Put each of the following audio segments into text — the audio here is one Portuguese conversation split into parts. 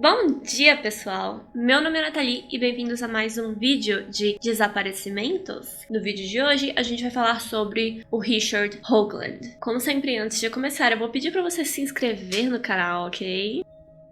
Bom dia, pessoal! Meu nome é Nathalie e bem-vindos a mais um vídeo de desaparecimentos. No vídeo de hoje, a gente vai falar sobre o Richard Hoagland. Como sempre, antes de começar, eu vou pedir pra você se inscrever no canal, ok?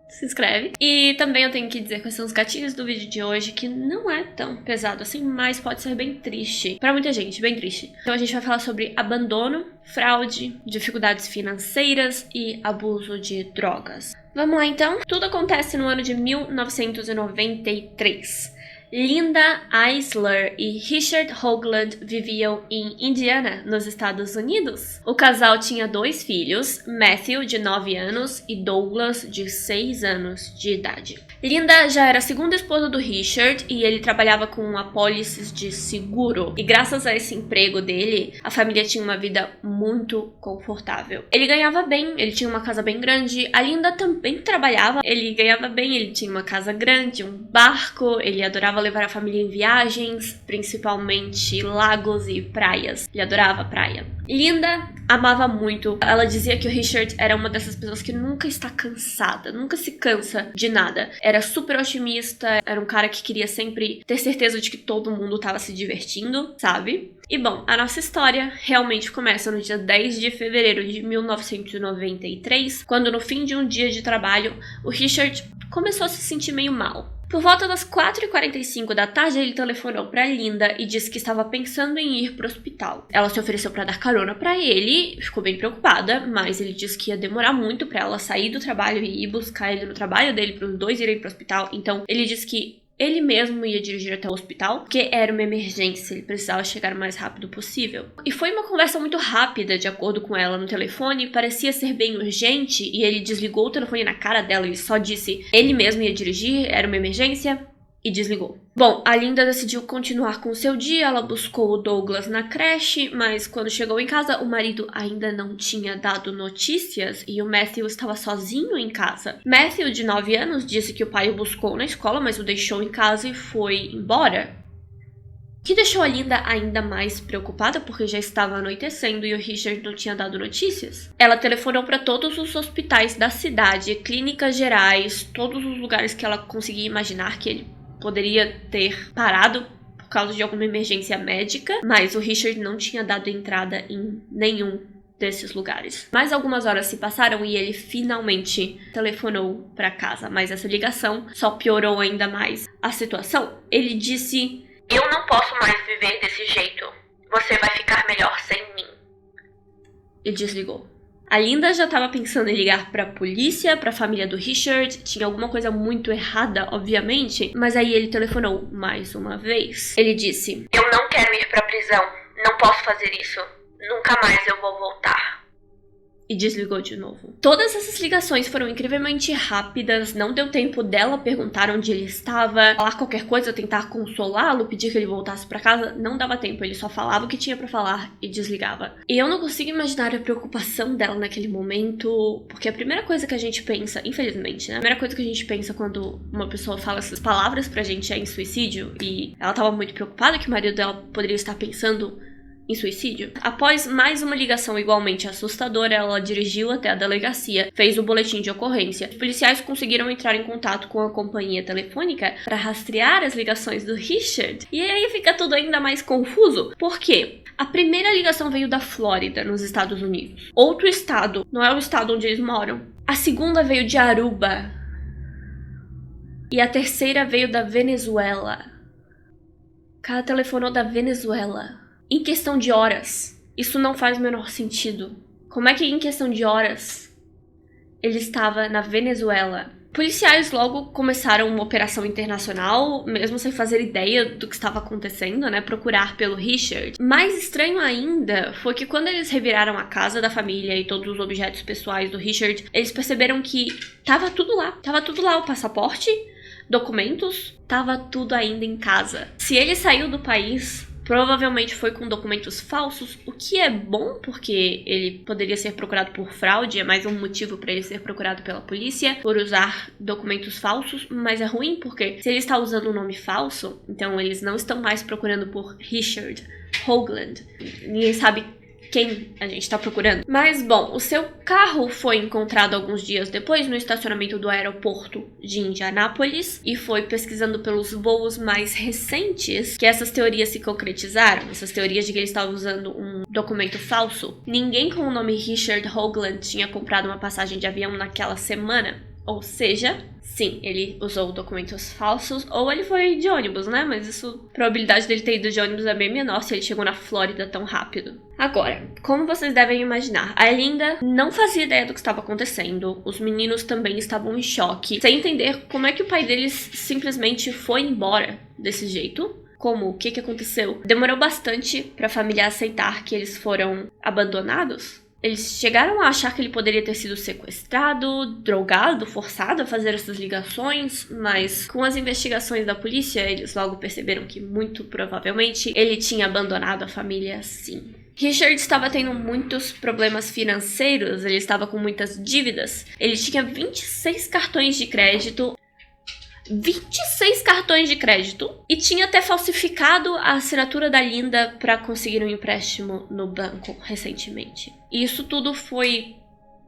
Se inscreve. E também eu tenho que dizer quais são os gatilhos do vídeo de hoje, que não é tão pesado assim, mas pode ser bem triste. Pra muita gente, bem triste. Então a gente vai falar sobre abandono, fraude, dificuldades financeiras e abuso de drogas. Vamos lá então? Tudo acontece no ano de 1993. Linda Eisler e Richard Hoagland viviam em Indiana, nos Estados Unidos. O casal tinha 2 filhos, Matthew, de 9 anos, e Douglas, de 6 anos de idade. Linda já era a segunda esposa do Richard e ele trabalhava com apólices de seguro. E graças a esse emprego dele, a família tinha uma vida muito confortável. Ele ganhava bem, ele tinha uma casa bem grande. A Linda também trabalhava, ele ganhava bem, ele tinha uma casa grande, um barco, ele adorava levar a família em viagens, principalmente lagos e praias. Ele adorava praia. Linda amava muito. Ela dizia que o Richard era uma dessas pessoas que nunca está cansada, nunca se cansa de nada. Era super otimista, era um cara que queria sempre ter certeza de que todo mundo estava se divertindo, sabe? E bom, a nossa história realmente começa no dia 10 de fevereiro de 1993, quando no fim de um dia de trabalho, o Richard começou a se sentir meio mal. Por volta das 4h45 da tarde, ele telefonou para Linda e disse que estava pensando em ir para o hospital. Ela se ofereceu para dar carona para ele, ficou bem preocupada, mas ele disse que ia demorar muito para ela sair do trabalho e ir buscar ele no trabalho dele, para os dois irem para o hospital. Então, ele disse que ele mesmo ia dirigir até o hospital, porque era uma emergência, ele precisava chegar o mais rápido possível. E foi uma conversa muito rápida, de acordo com ela no telefone, parecia ser bem urgente, e ele desligou o telefone na cara dela e só disse ele mesmo ia dirigir, era uma emergência, e desligou. Bom, a Linda decidiu continuar com o seu dia, ela buscou o Douglas na creche, mas quando chegou em casa, o marido ainda não tinha dado notícias e o Matthew estava sozinho em casa. Matthew, de 9 anos, disse que o pai o buscou na escola, mas o deixou em casa e foi embora. O que deixou a Linda ainda mais preocupada, porque já estava anoitecendo e o Richard não tinha dado notícias. Ela telefonou para todos os hospitais da cidade, clínicas gerais, todos os lugares que ela conseguia imaginar que ele poderia ter parado por causa de alguma emergência médica, mas o Richard não tinha dado entrada em nenhum desses lugares. Mais algumas horas se passaram e ele finalmente telefonou para casa, mas essa ligação só piorou ainda mais a situação. Ele disse: "Eu não posso mais viver desse jeito. Você vai ficar melhor sem mim." E desligou. A Linda já estava pensando em ligar para a polícia, para a família do Richard. Tinha alguma coisa muito errada, obviamente, mas aí ele telefonou mais uma vez. Ele disse: "Eu não quero ir para a prisão. Não posso fazer isso. Nunca mais eu vou voltar." E desligou de novo. Todas essas ligações foram incrivelmente rápidas, não deu tempo dela perguntar onde ele estava, falar qualquer coisa, tentar consolá-lo, pedir que ele voltasse pra casa, não dava tempo, ele só falava o que tinha pra falar e desligava. E eu não consigo imaginar a preocupação dela naquele momento, porque a primeira coisa que a gente pensa, infelizmente, né? A primeira coisa que a gente pensa quando uma pessoa fala essas palavras pra gente é em suicídio, e ela tava muito preocupada que o marido dela poderia estar pensando em suicídio. Após mais uma ligação igualmente assustadora, ela dirigiu até a delegacia, fez o boletim de ocorrência. Os policiais conseguiram entrar em contato com a companhia telefônica para rastrear as ligações do Richard. E aí fica tudo ainda mais confuso. Por quê? A primeira ligação veio da Flórida, nos Estados Unidos. Outro estado, não é o estado onde eles moram. A segunda veio de Aruba. E a terceira veio da Venezuela. O cara telefonou da Venezuela em questão de horas. Isso não faz o menor sentido. Como é que em questão de horas ele estava na Venezuela? Policiais logo começaram uma operação internacional, mesmo sem fazer ideia do que estava acontecendo, né? Procurar pelo Richard. Mais estranho ainda foi que quando eles reviraram a casa da família e todos os objetos pessoais do Richard, eles perceberam que tava tudo lá. Tava tudo lá, o passaporte, documentos, tava tudo ainda em casa. Se ele saiu do país, provavelmente foi com documentos falsos, o que é bom porque ele poderia ser procurado por fraude, é mais um motivo para ele ser procurado pela polícia por usar documentos falsos, mas é ruim porque se ele está usando um nome falso, então eles não estão mais procurando por Richard Hoagland. Ninguém sabe quem a gente tá procurando. Mas, bom, o seu carro foi encontrado alguns dias depois no estacionamento do aeroporto de Indianápolis e foi pesquisando pelos voos mais recentes que essas teorias se concretizaram, essas teorias de que ele estava usando um documento falso. Ninguém com o nome Richard Hoagland tinha comprado uma passagem de avião naquela semana, ou seja, sim, ele usou documentos falsos, ou ele foi de ônibus, né? Mas isso, a probabilidade dele ter ido de ônibus é bem menor se ele chegou na Flórida tão rápido. Agora, como vocês devem imaginar, a Linda não fazia ideia do que estava acontecendo, os meninos também estavam em choque, sem entender como é que o pai deles simplesmente foi embora desse jeito. Como? O que aconteceu? Demorou bastante para a família aceitar que eles foram abandonados. Eles chegaram a achar que ele poderia ter sido sequestrado, drogado, forçado a fazer essas ligações, mas com as investigações da polícia, eles logo perceberam que, muito provavelmente, ele tinha abandonado a família sim. Richard estava tendo muitos problemas financeiros, ele estava com muitas dívidas, ele tinha 26 cartões de crédito, 26 cartões de crédito e tinha até falsificado a assinatura da Linda para conseguir um empréstimo no banco recentemente. E isso tudo foi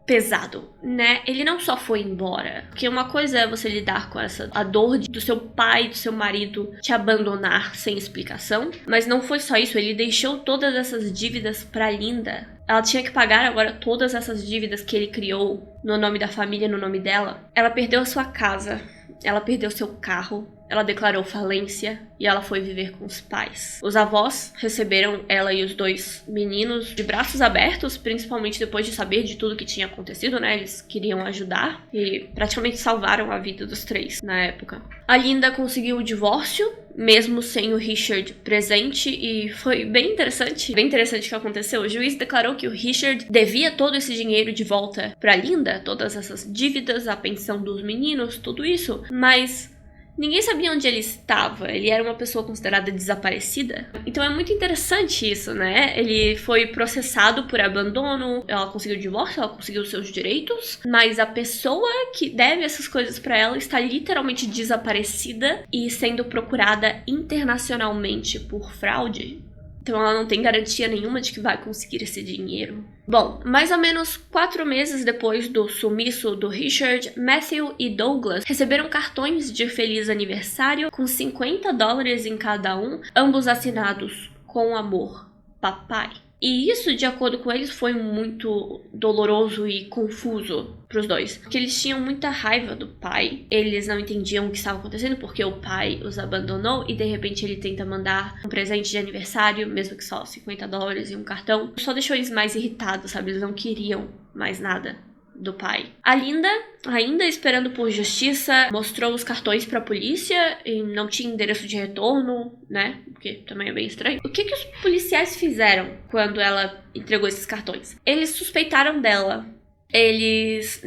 pesado, né? Ele não só foi embora, porque uma coisa é você lidar com a dor do seu pai, do seu marido te abandonar sem explicação, mas não foi só isso, ele deixou todas essas dívidas para Linda. Ela tinha que pagar agora todas essas dívidas que ele criou no nome da família, no nome dela. Ela perdeu a sua casa. Ela perdeu seu carro, ela declarou falência e ela foi viver com os pais. Os avós receberam ela e os dois meninos de braços abertos, principalmente depois de saber de tudo que tinha acontecido, né? Eles queriam ajudar e praticamente salvaram a vida dos três na época. A Linda conseguiu o divórcio, mesmo sem o Richard presente, e foi bem interessante o que aconteceu. O juiz declarou que o Richard devia todo esse dinheiro de volta pra Linda, todas essas dívidas, a pensão dos meninos, tudo isso, mas ninguém sabia onde ele estava, ele era uma pessoa considerada desaparecida. Então é muito interessante isso, né? Ele foi processado por abandono, ela conseguiu o divórcio, ela conseguiu os seus direitos, mas a pessoa que deve essas coisas pra ela está literalmente desaparecida e sendo procurada internacionalmente por fraude. Então ela não tem garantia nenhuma de que vai conseguir esse dinheiro. Bom, mais ou menos 4 meses depois do sumiço do Richard, Matthew e Douglas receberam cartões de feliz aniversário com $50 em cada um, ambos assinados com amor, papai. E isso, de acordo com eles, foi muito doloroso e confuso para os dois. Porque eles tinham muita raiva do pai. Eles não entendiam o que estava acontecendo porque o pai os abandonou e de repente ele tenta mandar um presente de aniversário, mesmo que só $50 e um cartão. Só deixou eles mais irritados, sabe? Eles não queriam mais nada do pai. A Linda, ainda esperando por justiça, mostrou os cartões pra polícia e não tinha endereço de retorno, né? Porque também é bem estranho. O que os policiais fizeram quando ela entregou esses cartões? Eles suspeitaram dela. Eles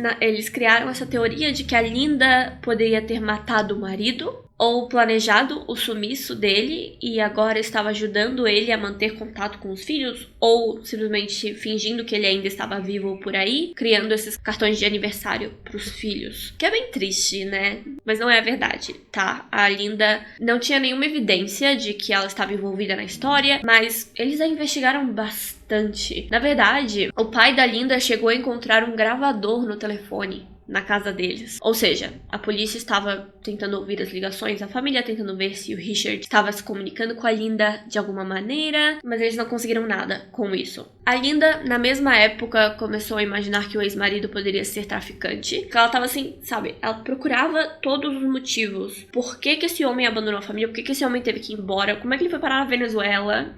criaram essa teoria de que a Linda poderia ter matado o marido ou planejado o sumiço dele e agora estava ajudando ele a manter contato com os filhos, ou simplesmente fingindo que ele ainda estava vivo por aí, criando esses cartões de aniversário pros filhos. Que é bem triste, né? Mas não é a verdade, tá? A Linda não tinha nenhuma evidência de que ela estava envolvida na história, mas eles a investigaram bastante. Na verdade, o pai da Linda chegou a encontrar um gravador no telefone na casa deles. Ou seja, a polícia estava tentando ouvir as ligações, a família tentando ver se o Richard estava se comunicando com a Linda de alguma maneira, mas eles não conseguiram nada com isso. A Linda, na mesma época, começou a imaginar que o ex-marido poderia ser traficante. Ela estava assim, sabe, ela procurava todos os motivos. Por que esse homem abandonou a família? Por que esse homem teve que ir embora? Como é que ele foi parar na Venezuela?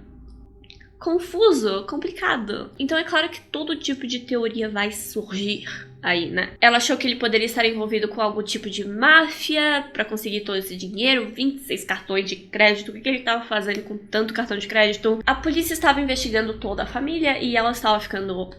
Confuso, complicado. Então é claro que todo tipo de teoria vai surgir aí, né? Ela achou que ele poderia estar envolvido com algum tipo de máfia pra conseguir todo esse dinheiro, 26 cartões de crédito. O que ele estava fazendo com tanto cartão de crédito? A polícia estava investigando toda a família e ela estava ficando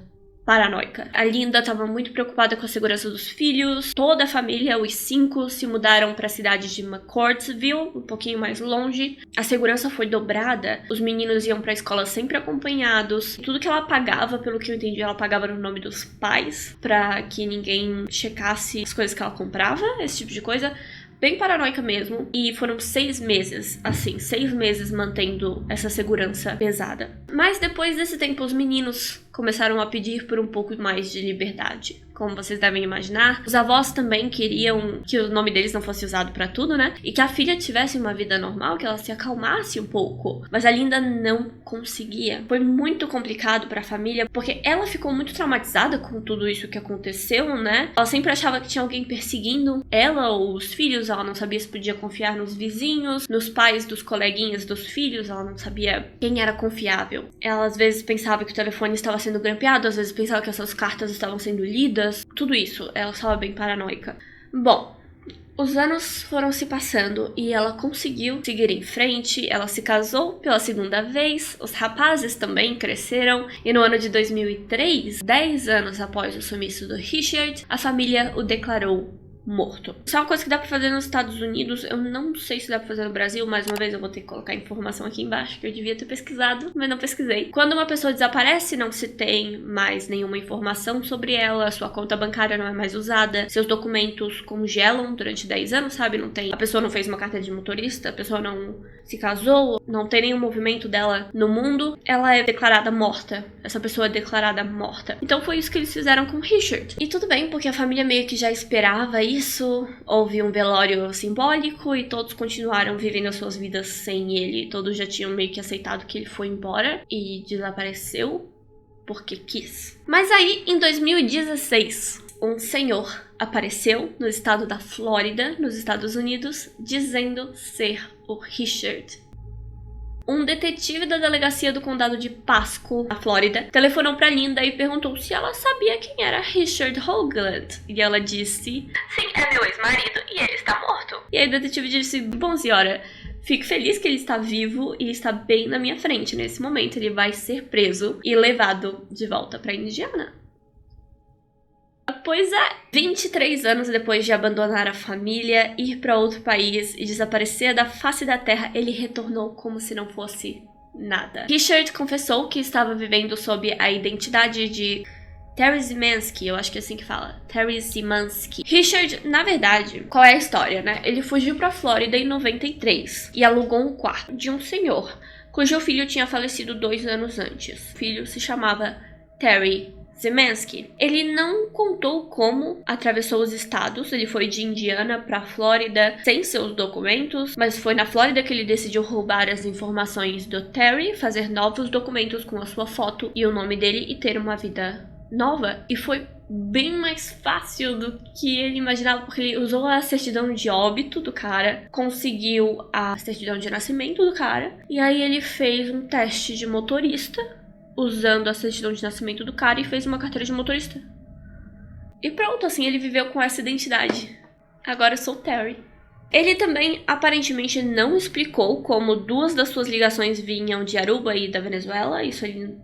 paranoica. A Linda estava muito preocupada com a segurança dos filhos. Toda a família, os 5, se mudaram para a cidade de McCourtsville, um pouquinho mais longe. A segurança foi dobrada. Os meninos iam para a escola sempre acompanhados. Tudo que ela pagava, pelo que eu entendi, ela pagava no nome dos pais, para que ninguém checasse as coisas que ela comprava, esse tipo de coisa. bem paranoica mesmo. E foram 6 meses, assim, 6 meses mantendo essa segurança pesada. Mas depois desse tempo, os meninos começaram a pedir por um pouco mais de liberdade. Como vocês devem imaginar, os avós também queriam que o nome deles não fosse usado pra tudo, né? E que a filha tivesse uma vida normal, que ela se acalmasse um pouco. Mas a Linda não conseguia. Foi muito complicado pra família, porque ela ficou muito traumatizada com tudo isso que aconteceu, né? Ela sempre achava que tinha alguém perseguindo ela ou os filhos. Ela não sabia se podia confiar nos vizinhos, nos pais dos coleguinhas dos filhos. Ela não sabia quem era confiável. Ela às vezes pensava que o telefone estava sendo grampeado, às vezes pensava que essas cartas estavam sendo lidas. Tudo isso, ela estava bem paranoica. Bom, os anos foram se passando e ela conseguiu seguir em frente. Ela se casou pela segunda vez, os rapazes também cresceram e no ano de 2003, 10 anos após o sumiço do Richard, a família o declarou morto. Isso é uma coisa que dá pra fazer nos Estados Unidos. Eu não sei se dá pra fazer no Brasil. Mais uma vez eu vou ter que colocar a informação aqui embaixo, que eu devia ter pesquisado, mas não pesquisei. Quando uma pessoa desaparece, não se tem mais nenhuma informação sobre ela, sua conta bancária não é mais usada, seus documentos congelam durante 10 anos, sabe? Não tem, a pessoa não fez uma carteira de motorista, a pessoa não se casou, não tem nenhum movimento dela no mundo, ela é declarada morta. Essa pessoa é declarada morta. Então foi isso que eles fizeram com Richard. E tudo bem, porque a família meio que já esperava isso, houve um velório simbólico e todos continuaram vivendo as suas vidas sem ele. Todos já tinham meio que aceitado que ele foi embora e desapareceu porque quis. Mas aí, em 2016, um senhor apareceu no estado da Flórida, nos Estados Unidos, dizendo ser o Richard. Um detetive da delegacia do condado de Pasco, na Flórida, telefonou pra Linda e perguntou se ela sabia quem era Richard Hoagland. E ela disse: sim, é meu ex-marido e ele está morto. E aí o detetive disse: bom, senhora, fico feliz que ele está vivo e está bem na minha frente. Nesse momento ele vai ser preso e levado de volta pra Indiana. Pois é, 23 anos depois de abandonar a família, ir para outro país e desaparecer da face da terra, ele retornou como se não fosse nada. Richard confessou que estava vivendo sob a identidade de Terry Zimanski, eu acho que é assim que fala, Terry Zimanski. Richard, na verdade, qual é a história, né? Ele fugiu pra Flórida em 93 e alugou um quarto de um senhor, cujo filho tinha falecido 2 anos antes. O filho se chamava Terry Zimanski. Ele não contou como atravessou os estados. Ele foi de Indiana para Flórida sem seus documentos, mas foi na Flórida que ele decidiu roubar as informações do Terry, fazer novos documentos com a sua foto e o nome dele e ter uma vida nova. E foi bem mais fácil do que ele imaginava, porque ele usou a certidão de óbito do cara, conseguiu a certidão de nascimento do cara, e aí ele fez um teste de motorista usando a certidão de nascimento do cara e fez uma carteira de motorista. E pronto, assim, ele viveu com essa identidade. Agora eu sou o Terry. Ele também aparentemente não explicou como 2 das suas ligações vinham de Aruba e da Venezuela. Isso ele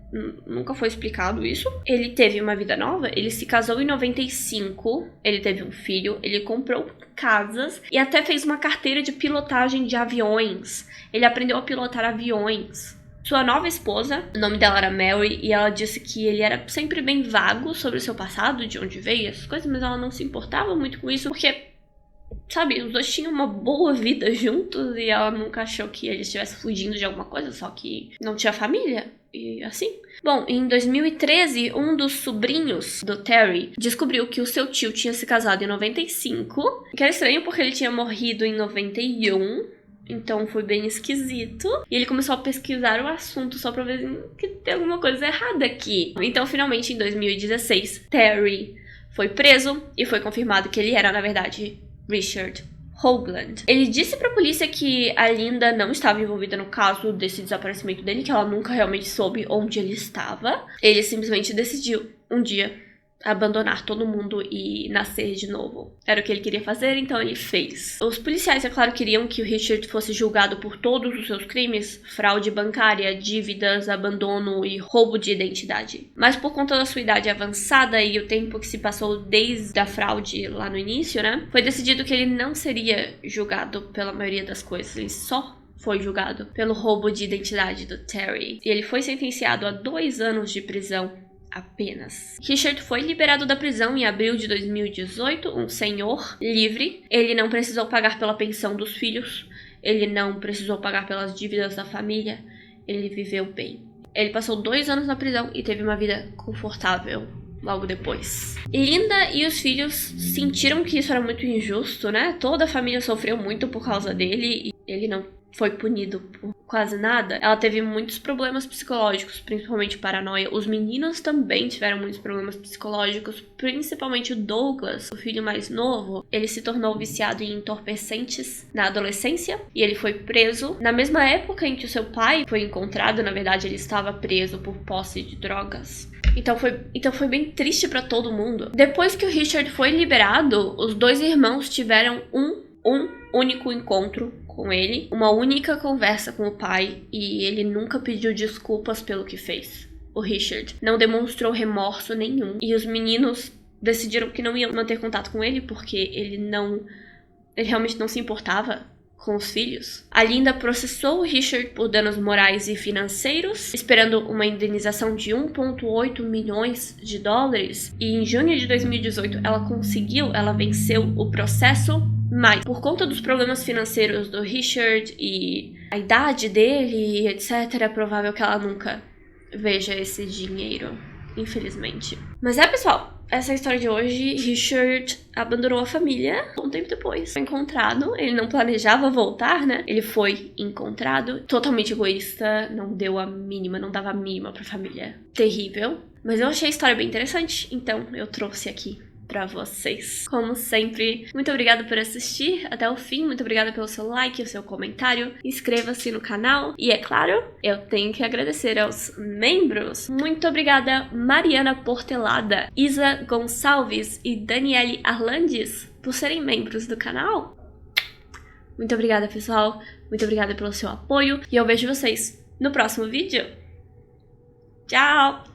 nunca foi explicado isso. Ele teve uma vida nova, ele se casou em 95, ele teve um filho, ele comprou casas e até fez uma carteira de pilotagem de aviões. Ele aprendeu a pilotar aviões. Sua nova esposa, o nome dela era Mary, e ela disse que ele era sempre bem vago sobre o seu passado, de onde veio, essas coisas, mas ela não se importava muito com isso, porque, sabe, os dois tinham uma boa vida juntos e ela nunca achou que ele estivesse fugindo de alguma coisa, só que não tinha família, e assim. Bom, em 2013, um dos sobrinhos do Terry descobriu que o seu tio tinha se casado em 95, que era estranho porque ele tinha morrido em 91, então foi bem esquisito. E ele começou a pesquisar o assunto só pra ver que tem alguma coisa errada aqui. Então, finalmente, em 2016, Terry foi preso e foi confirmado que ele era, na verdade, Richard Hoagland. Ele disse pra polícia que a Linda não estava envolvida no caso desse desaparecimento dele, que ela nunca realmente soube onde ele estava. Ele simplesmente decidiu, um dia, abandonar todo mundo e nascer de novo. Era o que ele queria fazer, então ele fez. Os policiais, é claro, queriam que o Richard fosse julgado por todos os seus crimes: fraude bancária, dívidas, abandono e roubo de identidade. Mas por conta da sua idade avançada e o tempo que se passou desde a fraude lá no início, né, foi decidido que ele não seria julgado pela maioria das coisas. Ele só foi julgado pelo roubo de identidade do Terry. E ele foi sentenciado a 2 anos de prisão apenas. Richard foi liberado da prisão em abril de 2018, um senhor livre. Ele não precisou pagar pela pensão dos filhos, ele não precisou pagar pelas dívidas da família, ele viveu bem. Ele passou 2 anos na prisão e teve uma vida confortável logo depois. Linda e os filhos sentiram que isso era muito injusto, né? Toda a família sofreu muito por causa dele e ele não foi punido por quase nada. Ela teve muitos problemas psicológicos, principalmente paranoia. Os meninos também tiveram muitos problemas psicológicos, principalmente o Douglas, o filho mais novo. Ele se tornou viciado em entorpecentes na adolescência e ele foi preso. Na mesma época em que o seu pai foi encontrado, na verdade ele estava preso por posse de drogas. Então foi bem triste pra todo mundo. Depois que o Richard foi liberado, os 2 irmãos tiveram um único encontro com ele, uma única conversa com o pai, e ele nunca pediu desculpas pelo que fez. O Richard não demonstrou remorso nenhum, e os meninos decidiram que não iam manter contato com ele porque ele realmente não se importava com os filhos. A Linda processou o Richard por danos morais e financeiros, esperando uma indenização de 1,8 milhões de dólares, e em junho de 2018 ela venceu o processo. Mas, por conta dos problemas financeiros do Richard e a idade dele, etc., é provável que ela nunca veja esse dinheiro, infelizmente. Mas pessoal, essa é a história de hoje. Richard abandonou a família um tempo depois. Foi encontrado, ele não planejava voltar, né? Ele foi encontrado, totalmente egoísta, não dava a mínima pra família. Terrível. Mas eu achei a história bem interessante, então eu trouxe aqui pra vocês. Como sempre, muito obrigada por assistir até o fim, muito obrigada pelo seu like, o seu comentário, inscreva-se no canal e, é claro, eu tenho que agradecer aos membros. Muito obrigada Mariana Portelada, Isa Gonçalves e Daniele Arlandes por serem membros do canal. Muito obrigada, pessoal, muito obrigada pelo seu apoio e eu vejo vocês no próximo vídeo. Tchau!